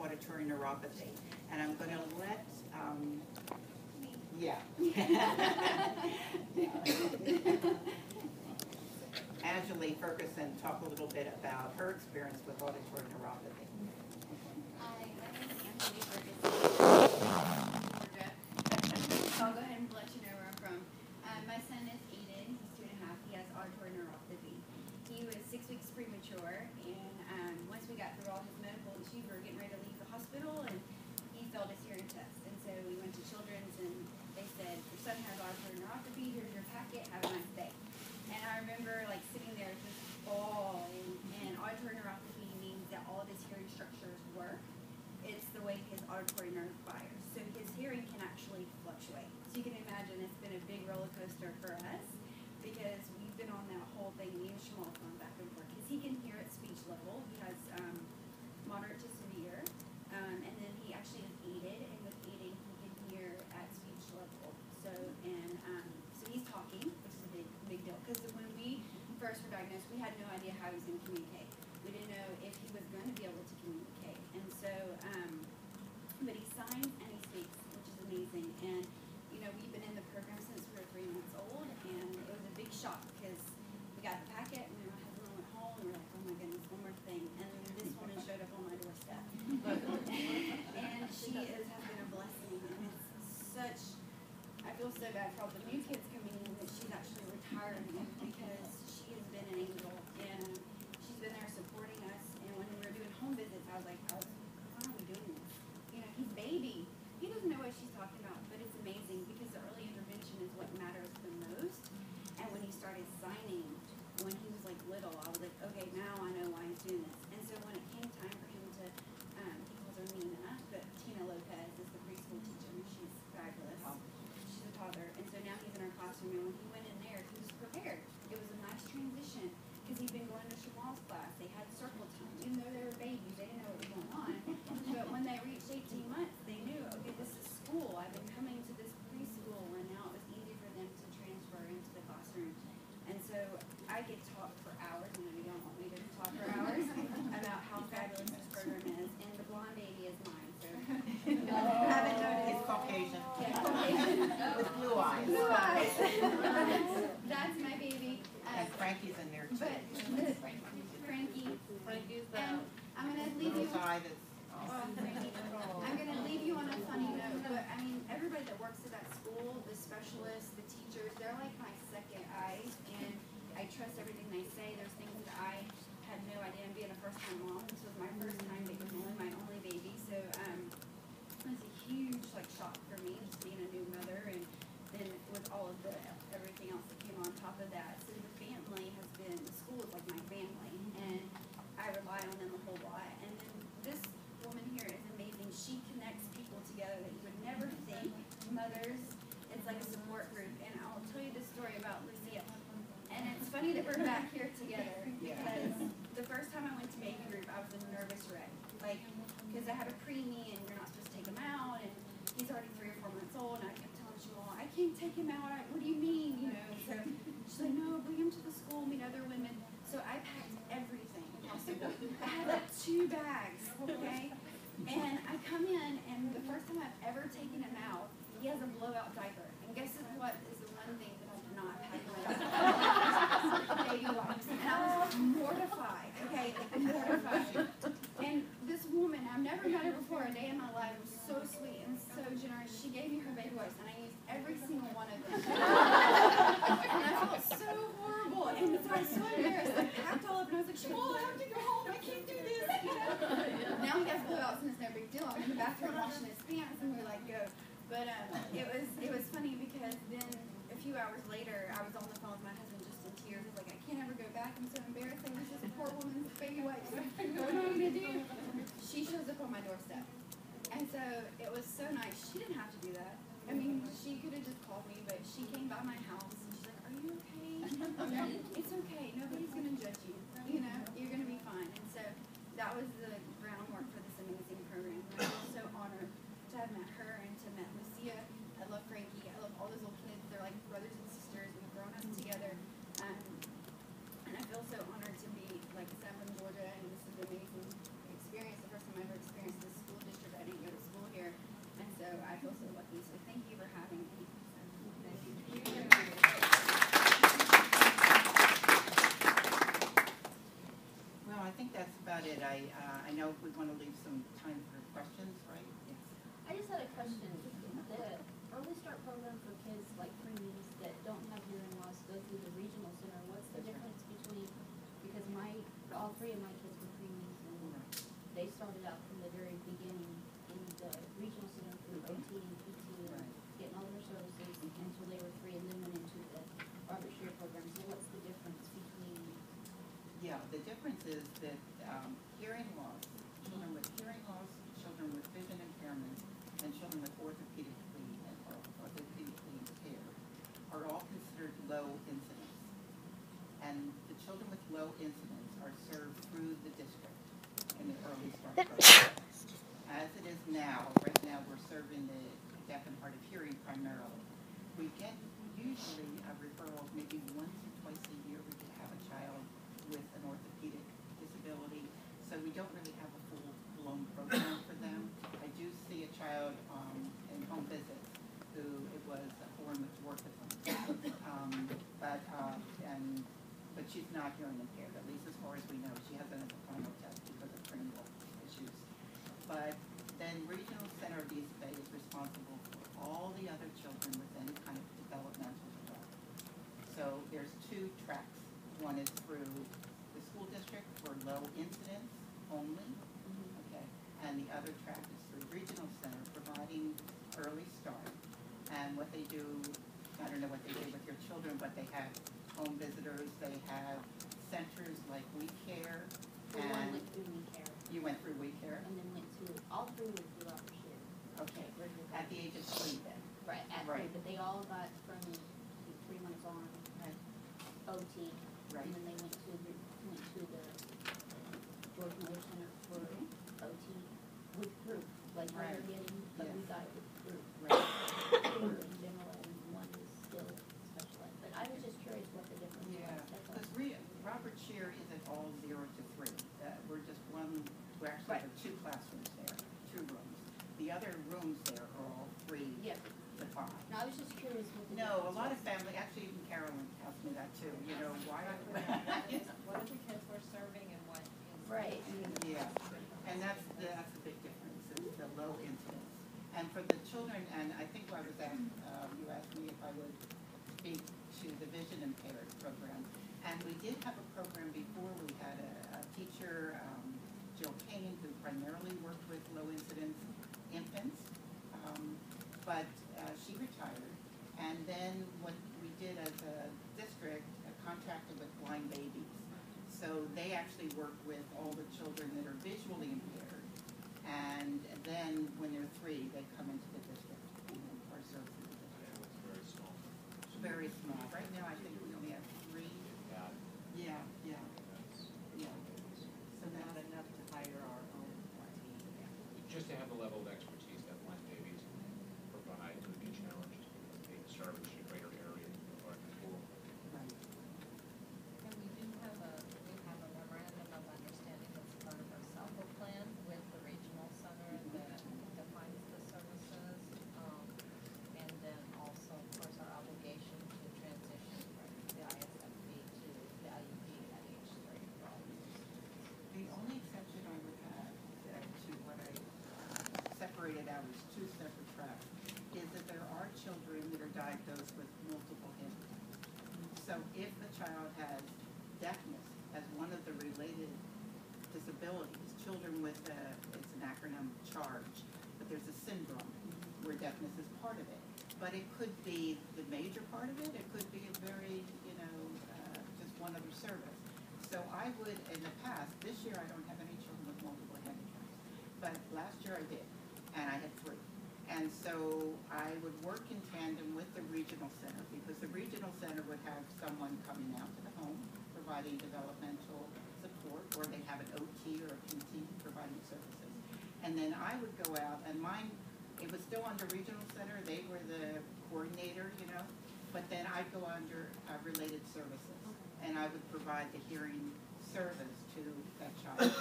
auditory neuropathy. And I'm going to let, Angela Ferguson talk a little bit about her experience with auditory neuropathy. Hi, my name is Angela Ferguson. I'll go ahead and let you know where I'm from. My son is Aiden. He's 2.5. He has auditory neuropathy. He was 6 weeks premature, and once we got through all his medical issues, we were getting ready to leave the hospital, and he failed his hearing test. And so we went to Children's, and they said, your son has auditory neuropathy. Here's your packet. Have a nice day. And I remember like sitting there just bawling. And auditory neuropathy means that all of his hearing structures work. It's the way his auditory nerve fires. So his hearing can actually fluctuate. So you can imagine it's been a big roller coaster for us because we've been on that whole thing, me and Shamal going back and forth. Because he can hear at speech level. He has moderate to severe. And then he actually is aided. And with aiding, he can hear at speech level. So he's talking, which is a big deal. Because when we first were diagnosed, we had no idea how he was going to communicate. We didn't know if he was going to be able to communicate. And so, but he signs and he speaks, which is amazing. And, you know, we've been in the program since we were 3 months old, and it was a big shock because we got the packet, and my husband went home, and we're like, oh my goodness, one more thing. And then this woman showed up on my doorstep. And she has been a blessing, and it's such, I feel so bad for all the new kids coming in that she's actually retiring because she has been an angel, and she's been there supporting us. And when we were doing home visits, I was like, why are we doing this? You know, he's baby. He doesn't know what she's talking about, but it's amazing because the early intervention is what matters the most. And when he started signing, when he was like little, I was like, okay, now I know why he's doing this. And so when it came time for him to, he calls her Nina, but Tina Lopez is the preschool teacher, and she's fabulous. She's a toddler, and so now he's in our classroom, and when he went in there, he was prepared. It was a nice transition because he'd been going to Shamal's class. They had circle time, even though they were babies, they didn't know what was going on. But when they reached 18 months, they knew, okay, this is school. I've been coming to this preschool, and now it was easy for them to transfer into the classroom. And so I could talk for hours, and you don't want me to talk for hours about how fabulous this program is. And the blonde baby is mine, so I haven't noticed. He's Caucasian. Yeah, Caucasian. With blue eyes. Blue eyes. That's my baby. And Frankie's in there too. But Frankie. And I'm going to leave you. I'm going to leave you on a funny note, but I mean, everybody that works at that school, the specialists, the teachers, they're like my second eyes, and I trust everything they say. There's things that I had no idea. And being a first-time mom, this was my first time, but it was only my only baby, so it was a huge shock for me, just being a new mother, and then with all of the everything else that came on top of that. So the family has been, the school is like my family, and I rely on them a whole lot. And then this woman here is amazing. She connects people together that you would never think. Mothers, it's like a support group. And I'll tell you this story about Lucia. And it's funny that we're back here together because the first time I went to baby group, I was a nervous wreck. Because I had a preemie and you're not supposed to take him out, and he's already 3 or 4 months old, and I kept telling Shamal, I can't take him out. What do you mean? You know. So she's like, no, bring him to the school, meet other women. So I packed everything possible. I had 2 bags, okay? And I come in, and the first time I've ever taken him out, he has a blowout diaper. And guess what is the one thing that I did not pack in my diaper? Baby wipes. And I was mortified, okay? Mortified. And this woman, I've never met her before a day in my life, was so sweet and so generous. She gave me her baby wipes, and I used every single one of them. And I felt so horrible. And so I was so embarrassed. I packed all up, and I was like, Shamal, I have to go home. I can't do this. You know? Now he has blowouts, and it's no big deal. I'm in the bathroom washing his pants, and we're like, go. But it was funny because then a few hours later, I was on the phone with my husband just in tears. I was like, I can't ever go back. I'm so embarrassed. I was this poor woman's baby wipes. What am I going to do? She shows up on my doorstep. And so it was so nice. She didn't have to do that. I mean, she could have just called me, but she came by my house, and she's like, are you okay? It's okay. Nobody's going to judge you. You know, you're going to be fine. And so that was the groundwork for this amazing program. And I'm so honored to have met her and to met Lucia. I love Frankie. I love all those little kids. They're like brothers and sisters. We've grown up together. And I feel so honored to be, like I said, I'm from Georgia, and this is an amazing experience. The first time I ever experienced this school we want to leave some time for questions, right? Yes. I just had a question. The Early Start program for kids like preemies that don't have hearing loss go through the regional center. What's the difference between, because all three of my kids were preemies and they started out from the very beginning in the regional center through OT and PT and getting all their services until they were 3 and then went into the Robert Shear program. So what's the difference between? Yeah, the difference is that hearing loss, children with hearing loss, children with vision impairment, and children with orthopedically impaired are all considered low incidence. And the children with low incidence are served through the district in the Early Start program. As it is now, right now we're serving the deaf and hard of hearing primarily. We get usually a referral maybe once or twice a year. We could have a child with an orthopedic disability, so we don't really have a full-blown program for them. I do see a child in home visits who it was born with dwarfism, but she's not hearing impaired, at least as far as we know. She hasn't had a final test because of cranial issues. But then Regional Center of East Bay is responsible for all the other children with any kind of developmental delay. So there's 2 tracks. One is through the school district for low incidence only, okay, and the other track is through Regional Center providing early start. And what they do, I don't know what they do with your children, but they have home visitors, they have centers like We Care. One went through We Care. You went through We Care? And then all 3 went through Robert Shear. Okay, at the age of 3 then. Right, at 3, but they all got from 3 months on OT. Right. And then they went to the George Miller Center for OT with group, like how they're getting, but we got it with group. Right. 2 were in general and 1 is still special ed. But I was just curious what the difference was. That's all. Because Robert Shear isn't all 0 to 3. We're just we actually have 2 classrooms there, 2 rooms. The other rooms there are all 3 to 5. No, I was just curious what the No, a difference lot of was. family, actually even Carolyn asked me that too, you know, why? What are the kids we're serving and what is? Right. Yeah, and that's the big difference, is the low incidence. And for the children, and I think I was asked, you asked me if I would speak to the vision impaired program. And we did have a program before. We had a teacher, Jill Kane, who primarily worked with low incidence infants, but she retired. And then what we did as a district, contracted with blind babies. So they actually work with all the children that are visually impaired. And then when they're 3, they come into the district and are served through the district. It's very small. Very small. Right now, I think we only have 3. Yeah. So not enough to hire our own team. Just to have the level of expertise that blind babies provide would be challenged. They service a greater area of our school. Right. And we have a memorandum of understanding that's part of our SALPO plan with the regional center that defines the services. And then also, of course, our obligation to transition from the ISFB to the IUP at age 3 for all these. The only exception I would have to what I separated out as 2 separate tracks is that there are children that are diagnosed with multiple handicaps. So if a child has deafness as one of the related disabilities, children with it's an acronym CHARGE, but there's a syndrome where deafness is part of it. But it could be the major part of it. It could be a very, just one other service. So I would, in the past, this year I don't have any children with multiple handicaps, but last year I did, and I had 3. And so I would work in tandem with the regional center, because the regional center would have someone coming out to the home, providing developmental support, or they have an OT or a PT providing services. And then I would go out, and mine, it was still under regional center, they were the coordinator, but then I'd go under related services, and I would provide the hearing service to that child.